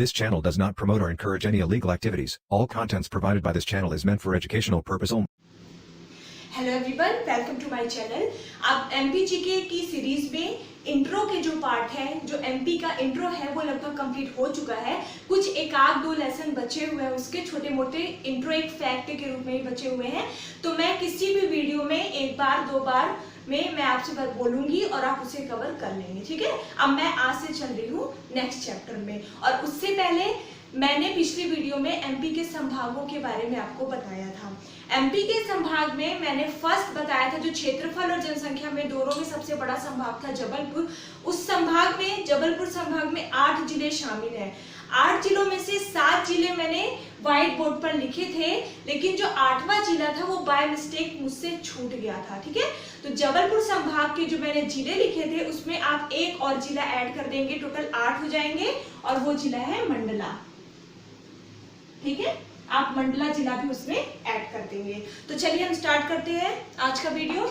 This channel does not promote or encourage any illegal activities. All contents provided by this channel is meant for educational purpose only. Hello everyone, welcome to my channel. अब MP GK की series में intro के जो part है, जो MP का intro है वो लगभग कंप्लीट हो चुका है। कुछ एक आध दो लेसन बचे हुए हैं, उसके छोटे मोटे इंट्रो एक फैक्ट के रूप में ही बचे हुए हैं। तो मैं किसी भी वीडियो में एक बार दो बार में मैं आपसे बोलूंगी और आप उसे कवर कर लेंगे, ठीक है। अब मैं आज से चल रही हूँ नेक्स्ट चैप्टर में, और उससे पहले मैंने पिछली वीडियो में एमपी के संभागों के बारे में आपको बताया था। एमपी के संभाग में मैंने फर्स्ट बताया था जो क्षेत्रफल और जनसंख्या में दोनों में सबसे बड़ा संभाग था जबलपुर। उस संभाग में, जबलपुर संभाग में 8 जिले शामिल हैं। 8 जिलों में से 7 जिले मैंने व्हाइट बोर्ड पर लिखे थे, लेकिन जो 8वां जिला था वो बाय मिस्टेक मुझसे छूट गया था, ठीक है। तो जबलपुर संभाग के जो मैंने जिले लिखे थे उसमें आप एक और जिला ऐड कर देंगे, टोटल 8 हो जाएंगे, और वो जिला है मंडला, ठीक है। आप मंडला जिला भी उसमें ऐड कर देंगे। तो चलिए हम स्टार्ट करते हैं आज का वीडियो।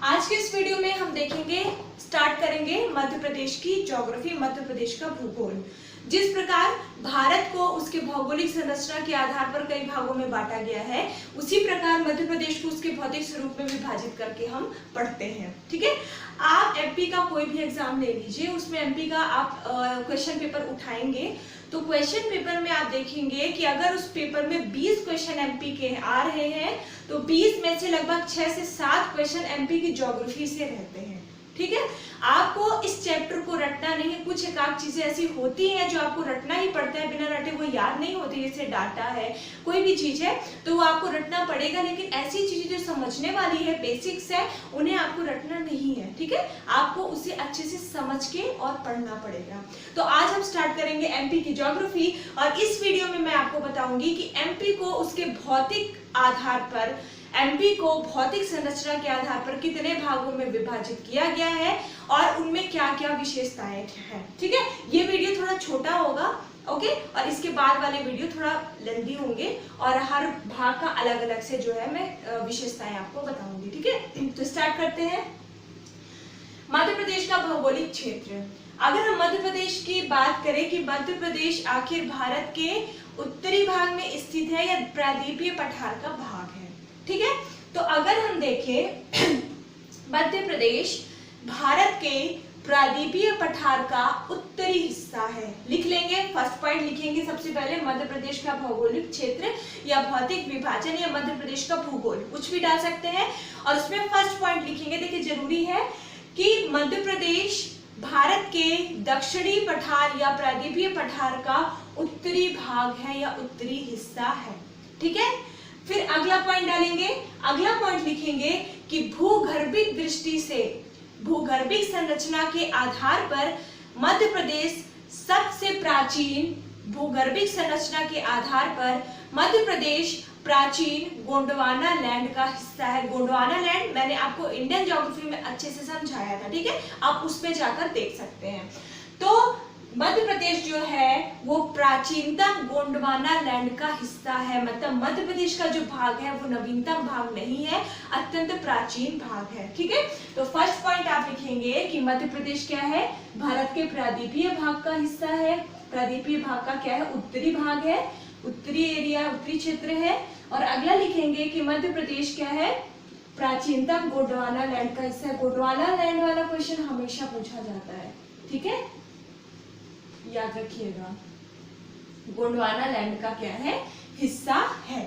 आज के इस वीडियो में हम देखेंगे, स्टार्ट करेंगे मध्य प्रदेश की ज्योग्राफी, मध्य प्रदेश का भूगोल। जिस प्रकार भारत को उसके भौगोलिक संरचना के आधार पर कई भागों में बांटा गया है, उसी प्रकार मध्य प्रदेश को उसके भौतिक स्वरूप में विभाजित करके हम पढ़ते हैं, ठीक है। आप एमपी का कोई भी एग्जाम ले लीजिए, उसमें एमपी का आप क्वेश्चन पेपर उठाएंगे तो क्वेश्चन पेपर में आप देखेंगे कि अगर उस पेपर में 20 क्वेश्चन एमपी के आ रहे हैं तो 20 में से लगभग 6 से 7 क्वेश्चन एमपी की ज्योग्राफी से रहते हैं, ठीक है। आपको इस चैप्टर को रटना नहीं है, कुछ एक आध चीजें ऐसी होती हैं जो आपको रटना ही पड़ता है, बिना रटे वो याद नहीं होती, जैसे डाटा है, कोई भी चीज है तो वो आपको रटना पड़ेगा। लेकिन ऐसी चीजें जो समझने वाली है, बेसिक्स है, उन्हें आपको रटना नहीं है, ठीक है। आपको उसे अच्छे से समझ के और पढ़ना पड़ेगा। तो आज हम स्टार्ट करेंगे एमपी की ज्योग्राफी, और इस वीडियो में मैं आपको बताऊंगी कि एमपी को उसके भौतिक आधार पर, एमपी को भौतिक संरचना के आधार पर कितने भागों में विभाजित किया गया है और उनमें क्या क्या विशेषताएं हैं, ठीक है। ये वीडियो थोड़ा छोटा होगा, ओके, और इसके बाद वाले वीडियो थोड़ा लेंथी होंगे, और हर भाग का अलग अलग से जो है मैं विशेषताएं आपको बताऊंगी, ठीक है। तो स्टार्ट करते हैं। मध्य प्रदेश का भौगोलिक क्षेत्र। अगर हम मध्य प्रदेश की बात करें कि मध्य प्रदेश आखिर भारत के उत्तरी भाग में स्थित है या प्रायद्वीपीय पठार का भाग है, ठीक है। तो अगर हम देखें मध्य प्रदेश भारत के प्रायद्वीपीय पठार का उत्तरी हिस्सा है। लिख लेंगे, फर्स्ट पॉइंट लिखेंगे सबसे पहले, मध्य प्रदेश का भौगोलिक क्षेत्र या भौतिक विभाजन या मध्य प्रदेश का भूगोल, कुछ भी डाल सकते हैं, और उसमें फर्स्ट पॉइंट लिखेंगे। देखिए जरूरी है कि मध्य प्रदेश भारत के दक्षिणी पठार या प्रायद्वीपीय पठार का उत्तरी भाग है या उत्तरी हिस्सा है, ठीक है। फिर अगला पॉइंट डालेंगे, अगला पॉइंट लिखेंगे कि भूगर्भिक दृष्टि से, भूगर्भिक संरचना के आधार पर मध्य प्रदेश सबसे प्राचीन, भूगर्भिक संरचना के आधार पर मध्य प्रदेश प्राचीन गोंडवाना लैंड का हिस्सा है। गोंडवाना लैंड मैंने आपको इंडियन ज्योग्राफी में अच्छे से समझाया था, ठीक है, आप उसमें जाकर देख सकते हैं। तो मध्य प्रदेश जो है वो प्राचीनतम गोंडवाना लैंड का हिस्सा है, मतलब मध्य प्रदेश का जो भाग है वो नवीनतम भाग नहीं है, अत्यंत प्राचीन भाग है, ठीक है। तो फर्स्ट पॉइंट आप लिखेंगे कि मध्य प्रदेश क्या है, भारत के प्रायद्वीपीय भाग का हिस्सा है। प्रायद्वीपीय भाग का क्या है, उत्तरी भाग है, उत्तरी एरिया, उत्तरी क्षेत्र है। और अगला लिखेंगे कि मध्य प्रदेश क्या है, प्राचीनतम गोंडवाना लैंड का हिस्सा है। गोंडवाना लैंड वाला क्वेश्चन हमेशा पूछा जाता है, ठीक है, याद रखिएगा, गोंडवाना लैंड का क्या है, हिस्सा है।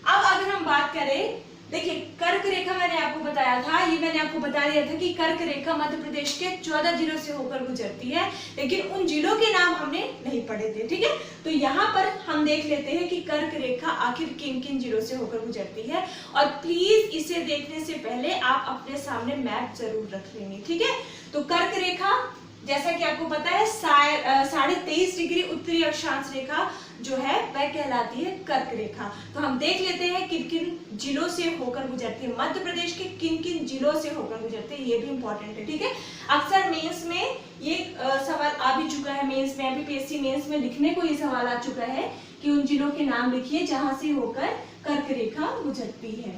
अब अगर हम बात करें, देखिए कर्क रेखा मैंने आपको बताया था, ये मैंने आपको बता दिया था कि कर्क रेखा मध्य प्रदेश के 14 जिलों से होकर गुजरती है, लेकिन उन जिलों के नाम हमने नहीं पढ़े थे, ठीक है। तो यहाँ पर हम देख लेते हैं कि कर्क रेखा आखिर किन किन जिलों से होकर गुजरती है, और प्लीज इसे देखने से पहले आप अपने सामने मैप जरूर रख लेंगे, ठीक है। तो कर्क रेखा जैसा कि आपको पता है 23.5 डिग्री उत्तरी अक्षांश रेखा जो है वह कहलाती है कर्क रेखा। तो हम देख लेते हैं किन किन जिलों से होकर गुजरती है, मध्य प्रदेश के किन किन जिलों से होकर गुजरती है, ये भी इंपॉर्टेंट है, ठीक है। अक्सर मेंस में ये सवाल आ भी चुका है, मेंस में, यूपीएससी मेंस में लिखने को ये सवाल आ चुका है कि उन जिलों के नाम लिखिए जहां से होकर कर्क रेखा गुजरती है,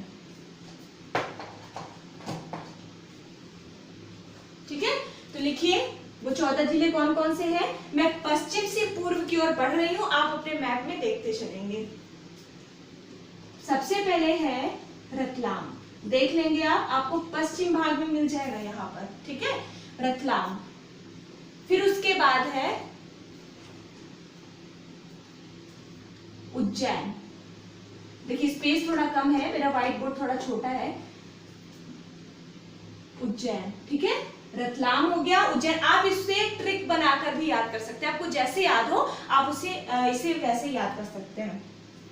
ठीक है। तो लिखिए वो 14 जिले कौन कौन से हैं? मैं पश्चिम से पूर्व की ओर बढ़ रही हूं, आप अपने मैप में देखते चलेंगे। सबसे पहले है रतलाम, देख लेंगे आप, आपको पश्चिम भाग में मिल जाएगा यहाँ पर, ठीक है, रतलाम। फिर उसके बाद है उज्जैन। देखिए स्पेस थोड़ा कम है, मेरा व्हाइट बोर्ड थोड़ा छोटा है। उज्जैन, ठीक है, रतलाम हो गया, उज्जैन। आप इससे ट्रिक बनाकर भी याद कर सकते हैं, आपको जैसे याद हो आप उसे इसे वैसे याद कर सकते हैं।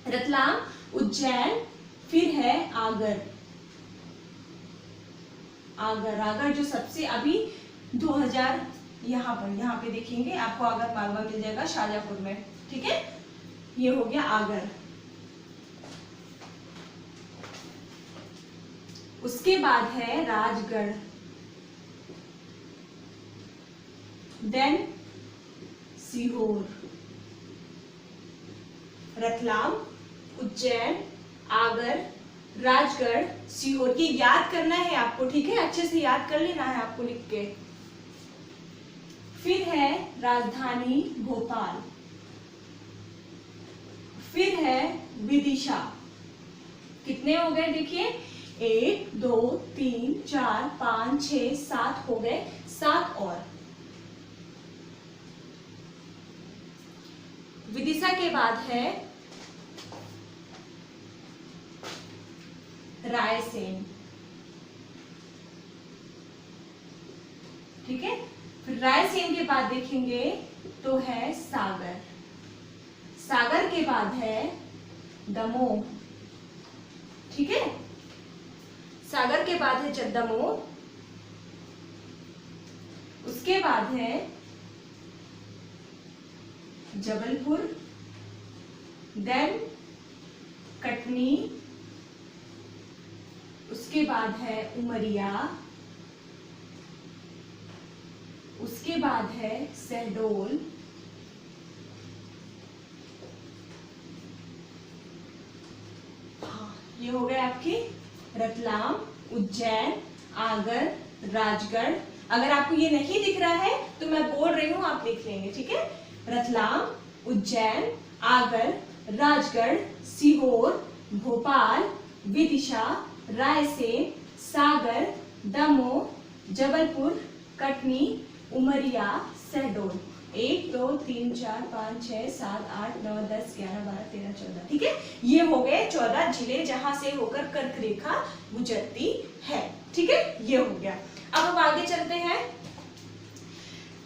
रतलाम, उज्जैन, फिर है आगर। आगर जो सबसे अभी 2000 यहाँ पे देखेंगे आपको आगर मालवा मिल जाएगा शाजापुर में, ठीक है, ये हो गया आगर। उसके बाद है राजगढ़, देन सीहोर। रतलाम, उज्जैन, आगर, राजगढ़, सीहोर, ये याद करना है आपको, ठीक है, अच्छे से याद कर लेना है आपको लिख के। फिर है राजधानी भोपाल, फिर है विदिशा। कितने हो गए देखिए, 1 2 3 4 5 6 7 हो गए, 7 और। विदिशा के बाद है रायसेन, ठीक है, फिर रायसेन के बाद देखेंगे तो है सागर। सागर के बाद है दमोह, ठीक है, सागर के बाद है दमोह। उसके बाद है जबलपुर, देन कटनी, उसके बाद है उमरिया, उसके बाद है शहडोल, ये हो गए आपके रतलाम, उज्जैन, आगर, राजगढ़। अगर आपको ये नहीं दिख रहा है तो मैं बोल रही हूं, आप लिख लेंगे, ठीक है, रतलाम, उज्जैन, आगर, राजगढ़, सीहोर, भोपाल, विदिशा, रायसेन, सागर, दमोह, जबलपुर, कटनी, उमरिया, शहडोल। 1 2 3 4 5 6 7 8 9 10 11 12 13 14, ठीक है, ये हो गए 14 जिले जहां से होकर कर्क रेखा गुजरती है, ठीक है, ये हो गया। अब हम आगे चलते हैं।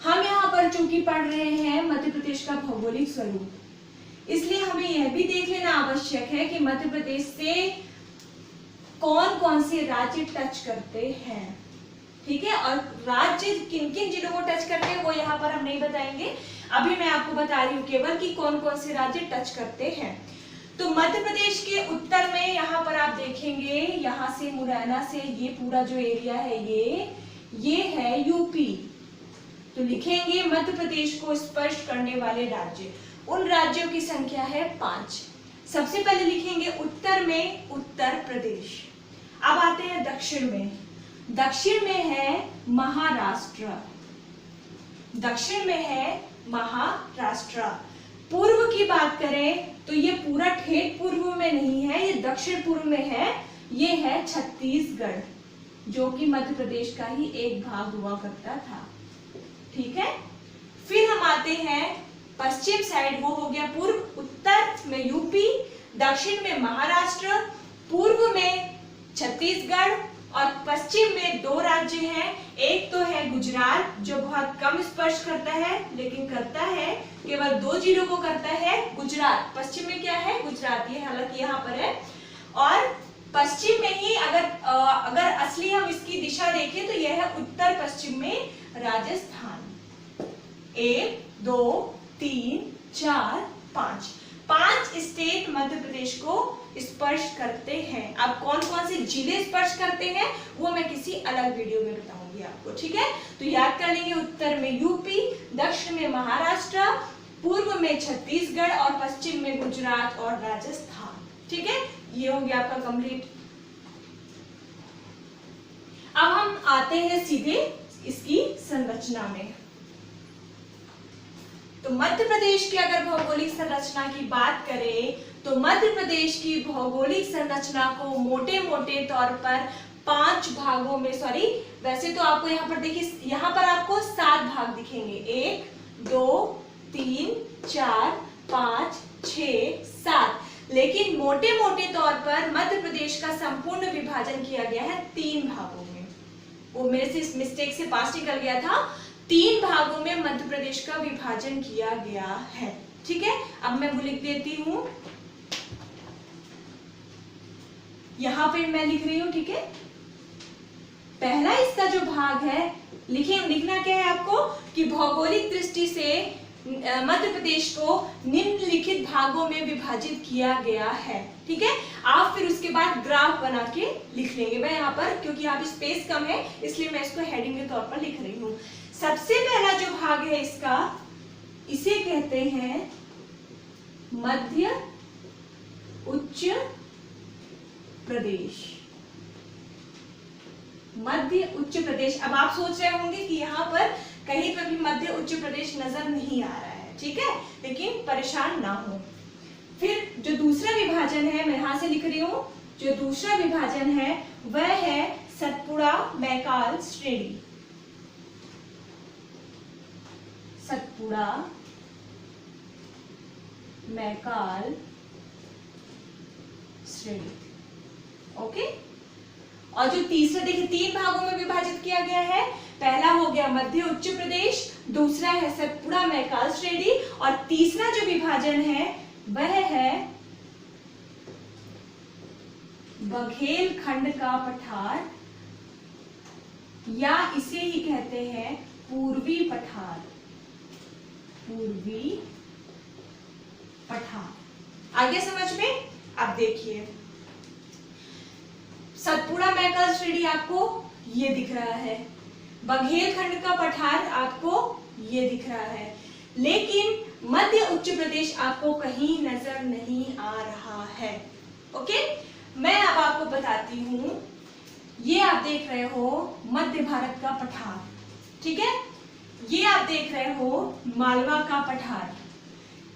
हम यहाँ पर चूंकि पढ़ रहे हैं मध्य प्रदेश का भौगोलिक स्वरूप, इसलिए हमें यह भी देख लेना आवश्यक है कि मध्य प्रदेश से कौन कौन से राज्य टच करते हैं, ठीक है, और राज्य किन किन जिलों को टच करते हैं वो यहाँ पर हम नहीं बताएंगे, अभी मैं आपको बता रही हूँ केवल कि कौन कौन से राज्य टच करते हैं। तो मध्य प्रदेश के उत्तर में यहाँ पर आप देखेंगे, यहाँ से मुरैना से ये पूरा जो एरिया है ये है यूपी। तो लिखेंगे मध्य प्रदेश को स्पर्श करने वाले राज्य, उन राज्यों की संख्या है 5। सबसे पहले लिखेंगे उत्तर में उत्तर प्रदेश। अब आते हैं दक्षिण में, दक्षिण में है महाराष्ट्र, दक्षिण में है महाराष्ट्र। पूर्व की बात करें तो ये पूरा ठेठ पूर्व में नहीं है, ये दक्षिण पूर्व में है, ये है छत्तीसगढ़, जो कि मध्य प्रदेश का ही एक भाग हुआ करता था, ठीक है। फिर हम आते हैं पश्चिम साइड, वो हो गया पूर्व, उत्तर में यूपी, दक्षिण में महाराष्ट्र, पूर्व में छत्तीसगढ़ और पश्चिम में 2 राज्य हैं। एक तो है गुजरात जो बहुत कम स्पर्श करता है, लेकिन करता है केवल 2 जिलों को करता है, गुजरात। पश्चिम में क्या है, गुजरात, ये हालांकि यहाँ पर है। और पश्चिम में ही अगर असली हम इसकी दिशा देखें तो यह है उत्तर पश्चिम में राजस्थान। 1 2 3 4 5 स्टेट मध्य प्रदेश को स्पर्श करते हैं। अब कौन कौन से जिले स्पर्श करते हैं वो मैं किसी अलग वीडियो में बताऊंगी आपको, ठीक है। तो याद कर लेंगे, उत्तर में यूपी, दक्षिण में महाराष्ट्र, पूर्व में छत्तीसगढ़ और पश्चिम में गुजरात और राजस्थान, ठीक है। ये हो गया आपका कंप्लीट। अब हम आते हैं सीधे इसकी संरचना में। तो मध्य प्रदेश की अगर भौगोलिक संरचना की बात करें तो मध्य प्रदेश की भौगोलिक संरचना को मोटे मोटे तौर पर 5 भागों में, सॉरी वैसे तो आपको यहाँ पर देखिए, यहाँ पर आपको 7 भाग दिखेंगे, 1 2 3 4 5 6 7, लेकिन मोटे मोटे तौर पर मध्य प्रदेश का संपूर्ण विभाजन किया गया है 3 भागों में। वो मेरे से इस मिस्टेक से पास निकल गया था, 3 भागों में मध्य प्रदेश का विभाजन किया गया है। ठीक है, अब मैं वो लिख देती हूं, यहां पे मैं लिख रही हूं। ठीक है, पहला इसका जो भाग है, लिखना क्या है आपको कि भौगोलिक दृष्टि से मध्य प्रदेश को निम्नलिखित भागों में विभाजित किया गया है। ठीक है, आप फिर उसके बाद ग्राफ बना के लिख लेंगे। मैं यहाँ पर, क्योंकि यहाँ पे स्पेस कम है, इसलिए मैं इसको हेडिंग के तौर पर लिख रही हूँ। सबसे पहला जो भाग है इसका, इसे कहते हैं मध्य उच्च प्रदेश। मध्य उच्च प्रदेश। अब आप सोच रहे होंगे कि यहाँ पर कहीं पर भी मध्य उच्च प्रदेश नजर नहीं आ रहा है, ठीक है, लेकिन परेशान ना हो। फिर जो दूसरा विभाजन है, मैं यहां से लिख रही हूं, जो दूसरा विभाजन है वह है सतपुड़ा मैकाल श्रेणी। सतपुड़ा मैकाल श्रेणी। ओके, और जो तीसरा, देखिए 3 भागों में विभाजित किया गया है। पहला हो गया मध्य उच्च प्रदेश, दूसरा है सतपुड़ा मैकाल श्रेणी, और तीसरा जो विभाजन है वह है बघेलखंड का पठार, या इसे ही कहते हैं पूर्वी पठार। पूर्वी पठार। आगे समझ में? अब देखिए, सतपुड़ा मैकाल श्रेणी आपको ये दिख रहा है, बघेलखंड का पठार आपको ये दिख रहा है, लेकिन मध्य उच्च प्रदेश आपको कहीं नजर नहीं आ रहा है। ओके, मैं अब आपको बताती हूं, ये आप देख रहे हो मध्य भारत का पठार, ठीक है, ये आप देख रहे हो मालवा का पठार,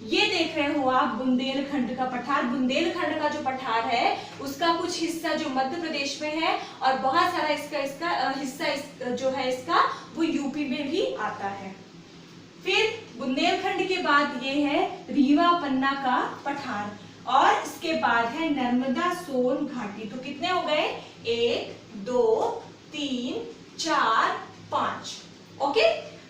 ये देख रहे हो आप बुंदेलखंड का पठार। बुंदेलखंड का जो पठार है उसका कुछ हिस्सा जो मध्य प्रदेश में है, और बहुत सारा इसका हिस्सा जो है इसका वो यूपी में भी आता है। फिर बुंदेलखंड के बाद ये है रीवा पन्ना का पठार, और इसके बाद है नर्मदा सोन घाटी। तो कितने हो गए? 1 2 3 4 5। ओके,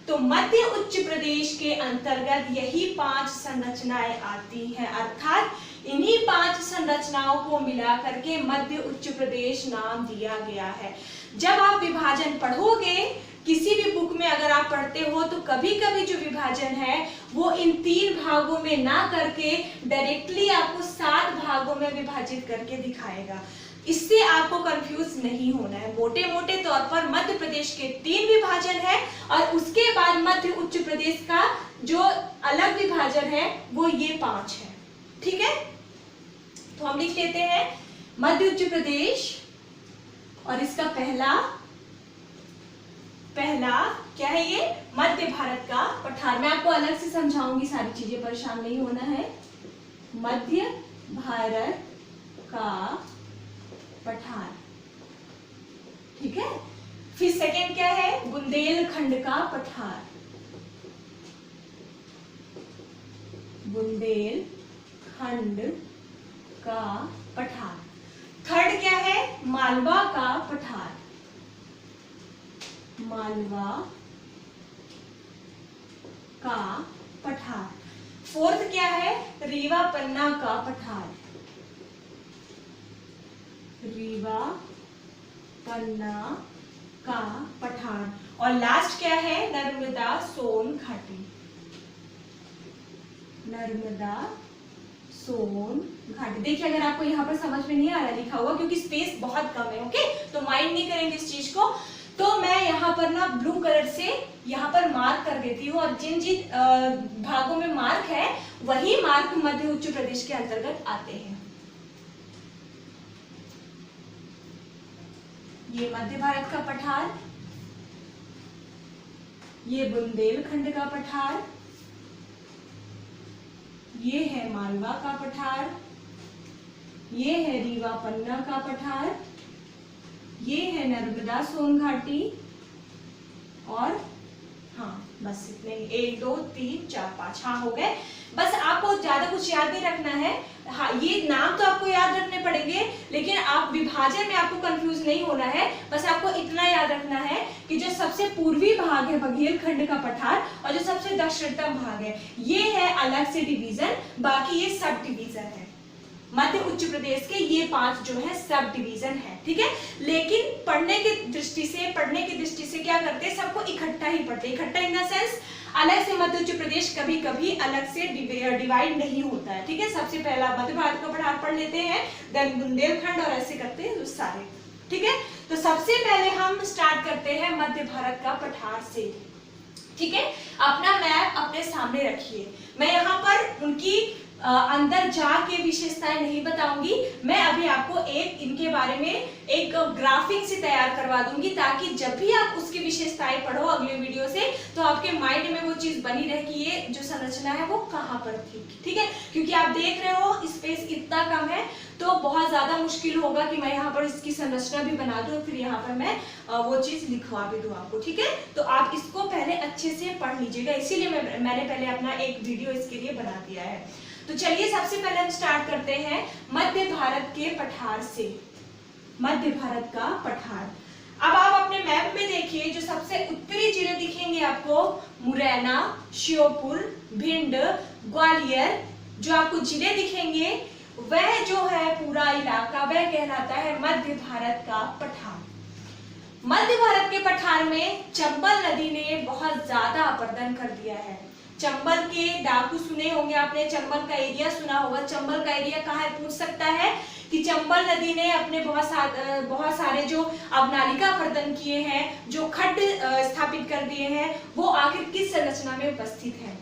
तो मध्य उच्च प्रदेश के अंतर्गत यही 5 संरचनाएं आती हैं, अर्थात इन्हीं 5 संरचनाओं को मिला करके मध्य उच्च प्रदेश नाम दिया गया है। जब आप विभाजन पढ़ोगे, किसी भी बुक में अगर आप पढ़ते हो, तो कभी कभी जो विभाजन है वो इन 3 भागों में ना करके डायरेक्टली आपको 7 भागों में विभाजित करके दिखाएगा। इससे आपको कंफ्यूज नहीं होना है। मोटे मोटे तौर पर मध्य प्रदेश के 3 विभाजन है, और उसके बाद मध्य उच्च प्रदेश का जो अलग विभाजन है वो ये 5 है। ठीक है, तो हम लिख लेते हैं मध्य उच्च प्रदेश, और इसका पहला क्या है? ये मध्य भारत का पठार। मैं आपको अलग से समझाऊंगी सारी चीजें, परेशान नहीं होना है। मध्य भारत का पठार, ठीक है। फिर सेकेंड क्या है? बुंदेलखंड का पठार। बुंदेलखंड का पठार। थर्ड क्या है? मालवा का पठार। मालवा का पठार। फोर्थ क्या है? रीवा पन्ना का पठार। रीवा पन्ना का पठार। और लास्ट क्या है? नर्मदा सोन घाटी। नर्मदा सोन घाटी। देखिए, अगर आपको यहाँ पर समझ में नहीं आ रहा लिखा हुआ, क्योंकि स्पेस बहुत कम है, ओके, तो माइंड नहीं करेंगे इस चीज को, तो मैं यहाँ पर ना ब्लू कलर से यहाँ पर मार्क कर देती हूँ, और जिन जिन भागों में मार्क है वही मार्क मध्य उच्च प्रदेश के अंतर्गत आते हैं। ये मध्य भारत का पठार, ये बुंदेलखंड का पठार, ये है मालवा का पठार, ये है रीवा पन्ना का पठार, ये है नर्मदा सोन घाटी, और हाँ बस इतने ही, 1 2 3 4 5, हाँ हो गए। बस आपको ज्यादा कुछ याद नहीं रखना है। हाँ ये नाम तो आपको याद रखने पड़ेंगे, लेकिन आप विभाजन में आपको कंफ्यूज नहीं होना है। बस आपको इतना याद रखना है कि जो सबसे पूर्वी भाग है बघेलखंड का पठार, और जो सबसे दक्षिणतम भाग है ये है अलग से डिवीजन, बाकी ये सब डिवीजन है। मध्य उच्च प्रदेश के ये 5 जो है सब डिवीजन है, ठीक है। लेकिन पढ़ने की दृष्टि से क्या करते हैं, सबको इकट्ठा ही पढ़ते हैं। इकट्ठा इन द सेंस अलग से मध्य उच्च प्रदेश कभी कभी अलग से डिवाइड नहीं होता है, ठीक है। सबसे पहला मध्य भारत का पठार पढ़ लेते हैं, देन बुंदेलखंड, और ऐसे करते हैं सारे, ठीक है। तो सबसे पहले हम स्टार्ट करते हैं मध्य भारत का पठार से, ठीक है। अपना मैप अपने सामने रखिए। मैं यहाँ पर उनकी अंदर जाके विशेषताएं नहीं बताऊंगी, मैं अभी आपको इनके बारे में एक ग्राफिक से तैयार करवा दूंगी, ताकि जब भी आप उसकी विशेषताएं पढ़ो अगले वीडियो से, तो आपके माइंड में वो चीज बनी रहे कि ये जो संरचना है वो कहाँ पर थी, ठीक है। क्योंकि आप देख रहे हो स्पेस इतना कम है, तो बहुत ज्यादा मुश्किल होगा कि मैं यहाँ पर इसकी संरचना भी बना दूं, फिर यहाँ पर मैं वो चीज लिखवा भी दूं आपको, ठीक है। तो आप इसको पहले अच्छे से पढ़ लीजिएगा, इसीलिए मैंने पहले अपना एक वीडियो इसके लिए बना दिया है। तो चलिए सबसे पहले हम स्टार्ट करते हैं मध्य भारत के पठार से। मध्य भारत का पठार, अब आप अपने मैप में देखिए, जो सबसे उत्तरी जिले दिखेंगे आपको, मुरैना, श्योपुर, भिंड, ग्वालियर, जो आपको जिले दिखेंगे, वह जो है पूरा इलाका वह कहलाता है मध्य भारत का पठार। मध्य भारत के पठार में चंबल नदी ने बहुत ज्यादा अपरदन कर दिया है। चंबल के डाकू सुने होंगे आपने, चंबल का एरिया सुना होगा। चंबल का एरिया कहाँ है, पूछ सकता है कि चंबल नदी ने अपने बहुत सारे जो अवनालिका अपरदन किए हैं, जो खड्ड स्थापित कर दिए हैं, वो आखिर किस संरचना में उपस्थित है।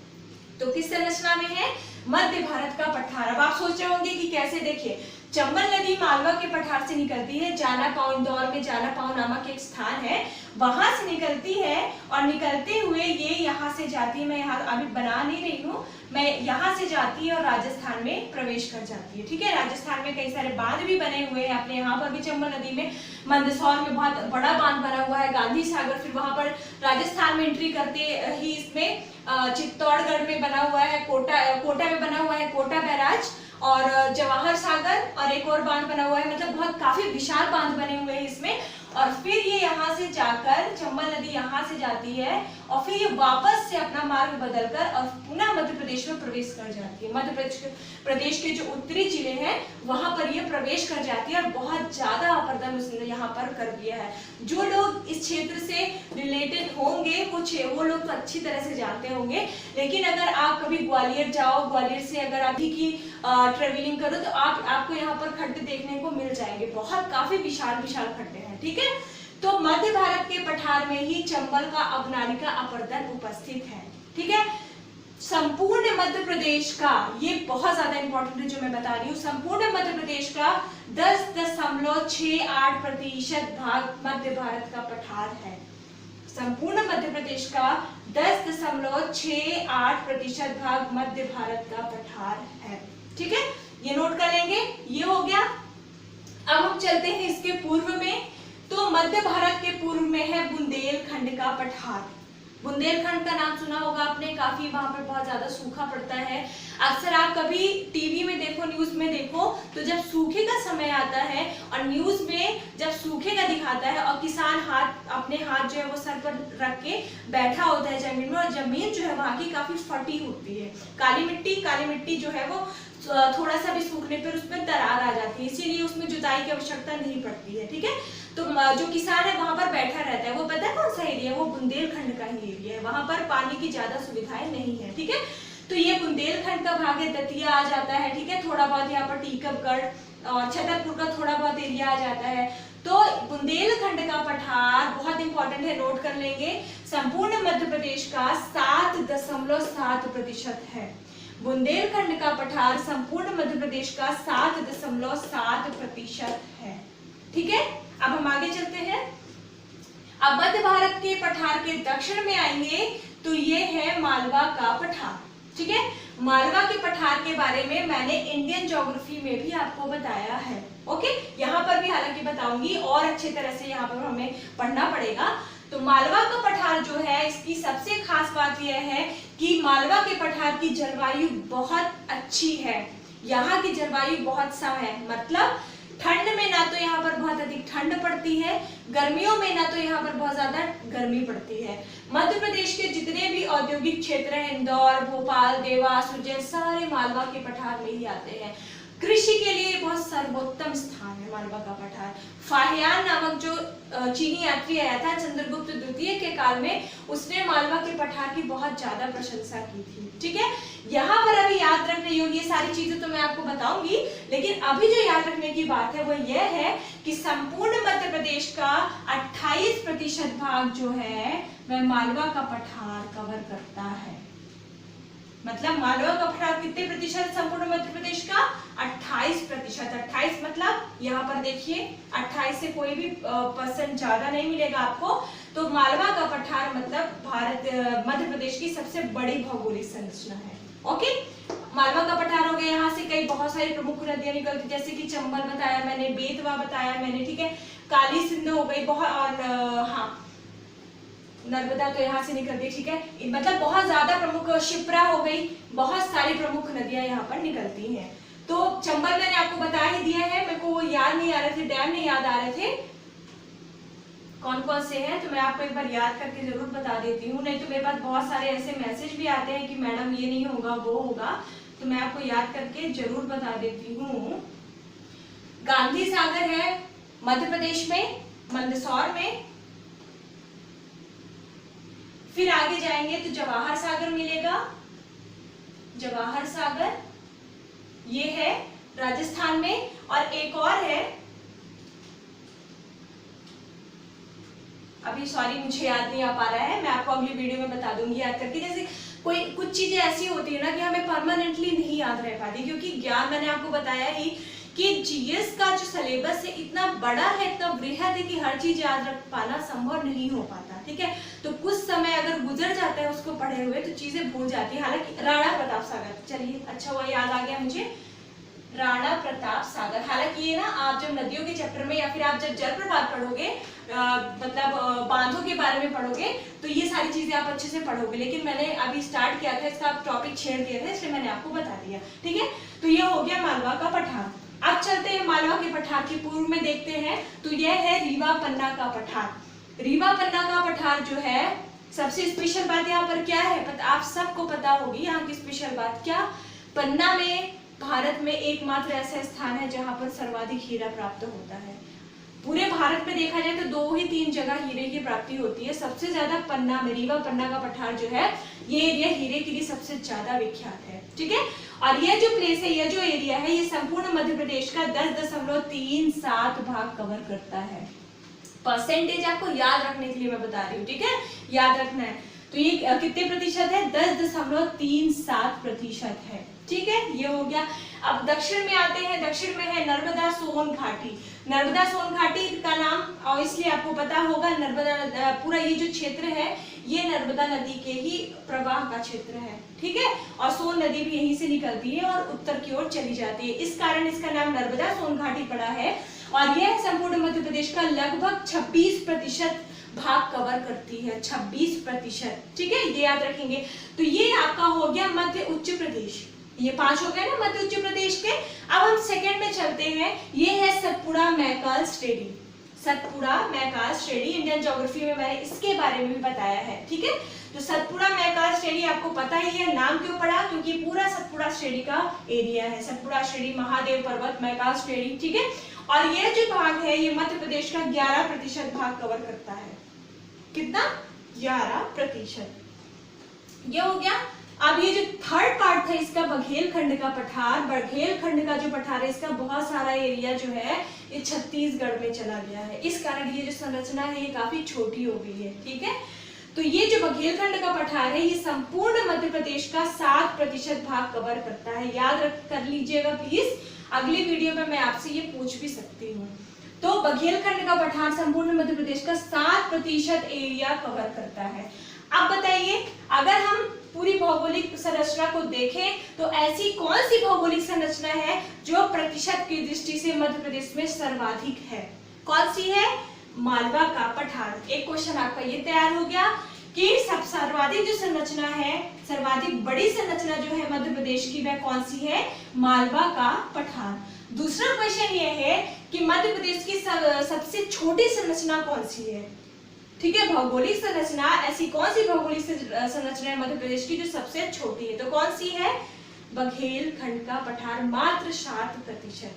तो किस संरचना में है, मध्य भारत का पठार। अब आप सोच रहे होंगे कि कैसे, देखिए चंबल नदी मालवा के पठार से निकलती है, जानापाव, इंदौर में जानापाव नामक एक स्थान है, वहां से निकलती है, और निकलते हुए ये यहाँ से जाती है, मैं यहाँ अभी बना नहीं रही हूँ, मैं यहाँ से जाती है और राजस्थान में प्रवेश कर जाती है, ठीक है। राजस्थान में कई सारे बांध भी बने हुए हैं, अपने यहाँ पर भी चंबल नदी में मंदसौर में बहुत बड़ा बांध बना हुआ है, गांधी सागर, फिर वहां पर राजस्थान में एंट्री करते ही इसमें चित्तौड़गढ़ में बना हुआ है, कोटा में बना हुआ है कोटा बैराज, और जवाहर सागर, और एक और बांध बना हुआ है, मतलब बहुत काफी विशाल बांध बने हुए हैं इसमें। और फिर ये यहाँ से जाकर चंबल नदी यहाँ से जाती है, और फिर ये वापस से अपना मार्ग बदलकर और पुनः मध्य प्रदेश में प्रवेश कर जाती है। मध्य प्रदेश के जो उत्तरी जिले हैं वहां पर ये प्रवेश कर जाती है, और बहुत ज्यादा अपरदन उसने यहाँ पर कर दिया है। जो लोग इस क्षेत्र से रिलेटेड होंगे वो लोग तो अच्छी तरह से जानते होंगे, लेकिन अगर आप कभी ग्वालियर जाओ, ग्वालियर से अगर अभी की ट्रेवलिंग करो, तो आपको यहाँ पर खड्डे देखने को मिल जाएंगे, बहुत काफी विशाल खड्डे हैं, ठीक है। तो मध्य भारत के पठार में ही चंबल का अवनालिका अपरदन उपस्थित है, ठीक है। संपूर्ण मध्य प्रदेश का, ये बहुत ज्यादा इंपॉर्टेंट है जो मैं बता रही हूँ, संपूर्ण मध्य प्रदेश का 10.68% भाग मध्य भारत का पठार है। संपूर्ण मध्य प्रदेश का 10.68% भाग मध्य भारत का पठार है, ठीक है। ये नोट कर लेंगे, ये हो गया। अब हम चलते हैं इसके पूर्व में, तो मध्य भारत के पूर्व में है बुंदेलखंड का पठार। बुंदेलखंड का नाम सुना होगा आपने, काफी वहां पर बहुत ज्यादा सूखा पड़ता है। अक्सर आप कभी टीवी में देखो, न्यूज में देखो, तो जब सूखे का समय आता है और न्यूज में जब सूखे का दिखाता है, और किसान अपने हाथ जो है वो सर पर रख के बैठा होता है जमीन में, और जमीन जो है वहां की काफी फटी होती है, काली मिट्टी जो है वो थोड़ा सा भी सूखने पर उसमें दरार आ जाती है, इसीलिए उसमें जुताई की आवश्यकता नहीं पड़ती है, ठीक है। तो जो किसान है वहां पर बैठा रहता है, वो पता है कौन सा एरिया है, वो बुंदेलखंड का ही एरिया है, वहां पर पानी की ज्यादा सुविधाएं नहीं है, ठीक है। तो ये बुंदेलखंड का भाग है, दतिया आ जाता है, ठीक है, थोड़ा बहुत यहाँ पर टीकमगढ़ और छतरपुर का थोड़ा बहुत एरिया आ जाता है। तो बुंदेलखंड का पठार बहुत इंपॉर्टेंट है, नोट कर लेंगे, संपूर्ण मध्य प्रदेश का 7.7% है। बुंदेलखंड का पठार संपूर्ण मध्य प्रदेश का 7.7% है, ठीक है। अब हम आगे चलते हैं। अब मध्य भारत के पठार के दक्षिण में आएंगे, तो ये है मालवा का पठार, ठीक है। मालवा के पठार के बारे में मैंने इंडियन ज्योग्राफी में भी आपको बताया है। ओके, यहाँ पर भी हालांकि बताऊंगी और अच्छी तरह से यहाँ पर हमें पढ़ना पड़ेगा। तो मालवा का पठार जो है, इसकी सबसे खास बात यह है कि मालवा के पठार की जलवायु बहुत अच्छी है। यहाँ की जलवायु बहुत सम है, मतलब ठंड में ना तो यहाँ पर बहुत अधिक ठंड पड़ती है, गर्मियों में ना तो यहाँ पर बहुत ज्यादा गर्मी पड़ती है। मध्य प्रदेश के जितने भी औद्योगिक क्षेत्र हैं, इंदौर, भोपाल, देवास, उज्जैन, सारे मालवा के पठार में ही आते हैं। कृषि के लिए बहुत सर्वोत्तम स्थान है मालवा का पठार। फाहियान नामक जो चीनी यात्री आया था चंद्रगुप्त द्वितीय के काल में, उसने मालवा के पठार की बहुत ज्यादा प्रशंसा की थी। ठीक है, यहाँ पर अभी याद रखने योग्य ये सारी चीजें तो मैं आपको बताऊंगी, लेकिन अभी जो याद रखने की बात है वो यह है कि संपूर्ण मध्य प्रदेश का 28% भाग जो है वह मालवा का पठार कवर करता है। मतलब मालवा का पठार कितने प्रतिशत संपूर्ण मध्य प्रदेश का? 28%। 28 मतलब यहाँ पर देखिए 28 से कोई भी परसेंट ज्यादा नहीं मिलेगा आपको। तो मालवा का पठार मतलब मध्य प्रदेश की सबसे बड़ी भौगोलिक संरचना है। ओके, मालवा का पठार हो गया, यहाँ से कई बहुत सारी प्रमुख नदियां निकलती, जैसे कि चंबल बताया मैंने, बेतवा बताया मैंने, ठीक है, काली सिंध हो गई, बहुत, और हाँ नर्मदा तो यहाँ से निकलती है। ठीक है, मतलब बहुत ज्यादा प्रमुख, शिप्रा हो गई, बहुत सारी प्रमुख नदियां यहाँ पर निकलती हैं। तो चंबल मैंने आपको बता ही दिया है, मेरे को वो याद नहीं आ रहे थे, डैम नहीं याद आ रहे थे कौन कौन से हैं, तो मैं आपको एक बार याद करके जरूर बता देती हूँ, नहीं तो मेरे पास बहुत सारे ऐसे मैसेज भी आते हैं कि मैडम ये नहीं होगा वो होगा, तो मैं आपको याद करके जरूर बता देती हूँ। गांधी सागर है मध्य प्रदेश में, मंदसौर में। फिर आगे जाएंगे तो जवाहर सागर मिलेगा, जवाहर सागर ये है राजस्थान में। और एक और है, अभी सॉरी मुझे याद नहीं आ पा रहा है, मैं आपको अगली वीडियो में बता दूंगी याद करके। जैसे कोई कुछ चीजें ऐसी होती है ना कि हमें परमानेंटली नहीं याद रह पाती, क्योंकि ज्ञान मैंने आपको बताया ही कि जीएस का जो सिलेबस है इतना बड़ा है, इतना वृहद है कि हर चीज याद रख पाना संभव नहीं हो पाता। ठीक है, तो कुछ समय अगर गुजर जाता है उसको पढ़े हुए तो चीजें भूल जाती है। हालांकि राणा प्रताप सागर, चलिए अच्छा हुआ याद आ गया मुझे, राणा प्रताप सागर। हालांकि ये ना आप जब नदियों के चैप्टर में या फिर आप जब जलप्रपात पढ़ोगे, मतलब बांधों के बारे में पढ़ोगे, तो ये सारी चीजें आप अच्छे से पढ़ोगे, लेकिन मैंने अभी स्टार्ट किया था, इसका टॉपिक छेड़ दिया था, इसलिए मैंने आपको बता दिया। ठीक है, तो ये हो गया मालवा का पठार। अब चलते हैं मालवा के पठार के पूर्व में देखते हैं, तो यह है रीवा पन्ना का पठार। रीवा पन्ना का पठार जो है, सबसे स्पेशल बात यहाँ पर क्या है, आप सबको पता होगी यहाँ की स्पेशल बात क्या। पन्ना में भारत में एकमात्र ऐसा स्थान है जहां पर सर्वाधिक हीरा प्राप्त होता है। पूरे भारत में देखा जाए तो 2 ही 3 जगह हीरे की प्राप्ति होती है, सबसे ज्यादा पन्ना में। रीवा पन्ना का पठार जो है, ये एरिया हीरे के लिए सबसे ज्यादा विख्यात है। ठीक है, और यह जो प्लेस है, यह जो एरिया है, ये संपूर्ण मध्य प्रदेश का 10.37 भाग कवर करता है। परसेंटेज आपको याद रखने के लिए मैं बता रही हूँ, ठीक है, याद रखना है। तो ये कितने प्रतिशत है? 10.37% है। ठीक है, ये हो गया। अब दक्षिण में आते हैं, दक्षिण में है नर्मदा सोन घाटी। नर्मदा सोन घाटी का नाम ऑब्वियसली आपको पता होगा, नर्मदा पूरा ये जो क्षेत्र है ये नर्मदा नदी के ही प्रवाह का क्षेत्र है। ठीक है, और सोन नदी भी यहीं से निकलती है और उत्तर की ओर चली जाती है, इस कारण इसका नाम नर्मदा सोन घाटी पड़ा है। और यह संपूर्ण मध्य प्रदेश का लगभग 26% भाग कवर करती है, 26%। ठीक है, ये याद रखेंगे। तो ये आपका हो गया मध्य उच्च प्रदेश, ये 5 हो गए ना मध्य उच्च प्रदेश के। अब हम सेकंड में चलते हैं, ये है Satpura Maikal steady. Satpura Maikal steady, Indian geography में मैंने इसके बारे में भी बताया है। ठीक है, तो सतपुड़ा मैकाल स्टेडी आपको पता ही है, नाम क्यों पड़ा, क्योंकि पूरा सतपुड़ा स्टेडी का एरिया है। सतपुड़ा स्टेडी, महादेव पर्वत, मैकाल स्टेडी। ठीक है, और ये जो भाग है ये मध्य प्रदेश का 11% भाग कवर करता है। कितना? 11%। ये हो गया। अब ये जो थर्ड पार्ट था इसका, बघेलखंड का पठार। बघेलखंड का जो पठार है, इसका बहुत सारा एरिया जो है ये छत्तीसगढ़ में चला गया है, इस कारण ये जो संरचना है ये काफी छोटी हो गई है। ठीक है, तो ये जो बघेलखंड का पठार है ये संपूर्ण मध्य प्रदेश का 7% भाग कवर करता है। याद कर लीजिएगा प्लीज, अगली वीडियो में मैं आपसे ये पूछ भी सकती हूँ। तो बघेलखंड का पठार संपूर्ण मध्य प्रदेश का 7% एरिया कवर करता है। अब बताइए, अगर हम पूरी भौगोलिक संरचना को देखें तो ऐसी कौन सी भौगोलिक संरचना है जो प्रतिशत की दृष्टि से मध्य प्रदेश में सर्वाधिक है? कौन सी है? मालवा का पठार। एक क्वेश्चन आपका ये तैयार हो गया कि सब सर्वाधिक जो संरचना है, सर्वाधिक बड़ी संरचना जो है मध्य प्रदेश की, वह कौन सी है? मालवा का पठार। दूसरा क्वेश्चन ये है कि मध्य प्रदेश की सबसे छोटी संरचना कौन सी है? ठीक है, भौगोलिक संरचना, ऐसी कौन सी भौगोलिक संरचना है मध्य प्रदेश की जो सबसे छोटी है? तो कौन सी है? बघेलखंड का पठार, मात्र 7%।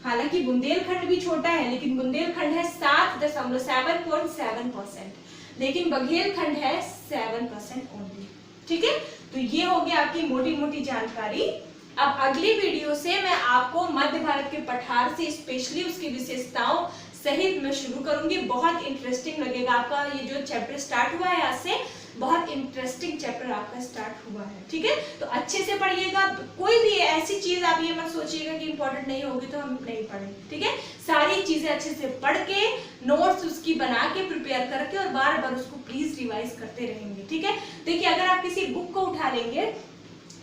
हालांकि बुंदेलखंड भी छोटा है, लेकिन बुंदेलखंड है 7.7%, लेकिन बघेलखंड है 7% ओनली। ठीक है, तो ये हो गया आपकी मोटी मोटी जानकारी। अब अगली वीडियो से मैं आपको मध्य भारत के पठार से स्पेशली उसकी विशेषताओं सहित मैं शुरू करूंगी। बहुत इंटरेस्टिंग लगेगा आपका ये जो चैप्टर स्टार्ट हुआ है, आज से बहुत इंटरेस्टिंग चैप्टर आपका स्टार्ट हुआ है। ठीक है, तो अच्छे से पढ़िएगा। कोई भी ऐसी चीज आप ये मत सोचिएगा कि इंपॉर्टेंट नहीं होगी तो हम नहीं पढ़ेंगे। ठीक है, सारी चीजें अच्छे से पढ़ के, नोट्स उसकी बना के प्रिपेयर करके और बार बार उसको प्लीज रिवाइज करते रहेंगे। ठीक है, देखिए अगर आप किसी बुक को उठा लेंगे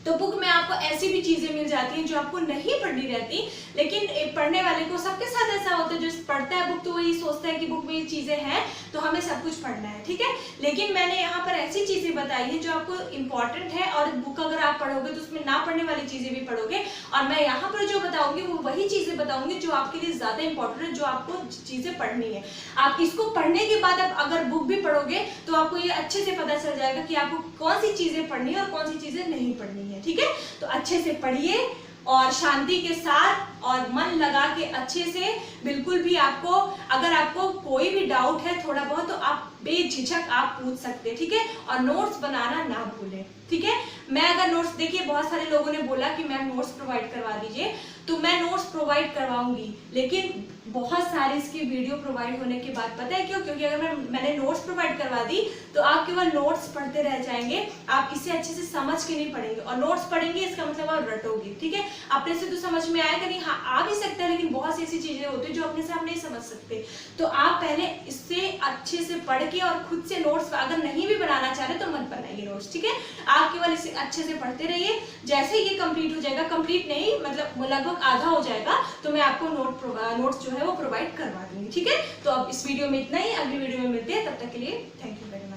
तो बुक में आपको ऐसी भी चीजें मिल जाती हैं जो आपको नहीं पढ़नी रहती, लेकिन पढ़ने वाले को, सबके साथ ऐसा होता है, जो पढ़ता है बुक तो वही सोचता है कि बुक में ये चीजें हैं तो हमें सब कुछ पढ़ना है। ठीक है, लेकिन मैंने यहाँ पर ऐसी चीजें बताई है जो आपको इंपॉर्टेंट है, और बुक अगर आप पढ़ोगे तो उसमें ना पढ़ने वाली चीजें भी पढ़ोगे, और मैं यहाँ पर जो बताऊंगी वो वही चीजें बताऊंगी जो आपके लिए ज्यादा इंपॉर्टेंट है, जो आपको चीजें पढ़नी है। आप इसको पढ़ने के बाद आप अगर बुक भी पढ़ोगे तो आपको ये अच्छे से पता चल जाएगा कि आपको कौन सी चीजें पढ़नी है और कौन सी चीजें नहीं पढ़नी है। ठीक है, तो अच्छे से पढ़िए और शांति के साथ और मन लगा के अच्छे से, बिल्कुल भी आपको, अगर आपको कोई भी डाउट है थोड़ा बहुत तो आप बेझिझक आप पूछ सकते हैं। ठीक है, और नोट्स बनाना ना भूलें। ठीक है, मैं अगर नोट्स, देखिए बहुत सारे लोगों ने बोला कि मैम नोट्स प्रोवाइड करवा दीजिए, तो मैं नोट्स प्रोवाइड करवाऊंगी, लेकिन बहुत सारे इसकी वीडियो प्रोवाइड होने के बाद, पता है क्यों? क्योंकि अगर मैंने नोट्स प्रोवाइड करवा दी तो आप केवल नोट्स पढ़ते रह जाएंगे, आप इसे अच्छे से समझ के नहीं पढ़ेंगे, और नोट्स पढ़ेंगे इसका मतलब आप रटोगे। ठीक है, अपने से तो समझ में आएगा नहीं, हाँ आ भी सकता है, लेकिन बहुत सी ऐसी चीजें होती है जो अपने से आप नहीं समझ सकते। तो आप पहले इससे अच्छे से पढ़ के और खुद से नोट्स, अगर नहीं भी बनाना चाह रहे तो मत बनाइए नोट्स। ठीक है, आप केवल इसे अच्छे से पढ़ते रहिए। जैसे ये कंप्लीट हो जाएगा, कंप्लीट नहीं मतलब लगभग आधा हो जाएगा, तो मैं आपको नोट्स जो है वो प्रोवाइड करवा दूंगी। ठीक है, तो अब इस वीडियो में इतना ही, अगली वीडियो में मिलते हैं, तब तक के लिए थैंक यू वेरी मच।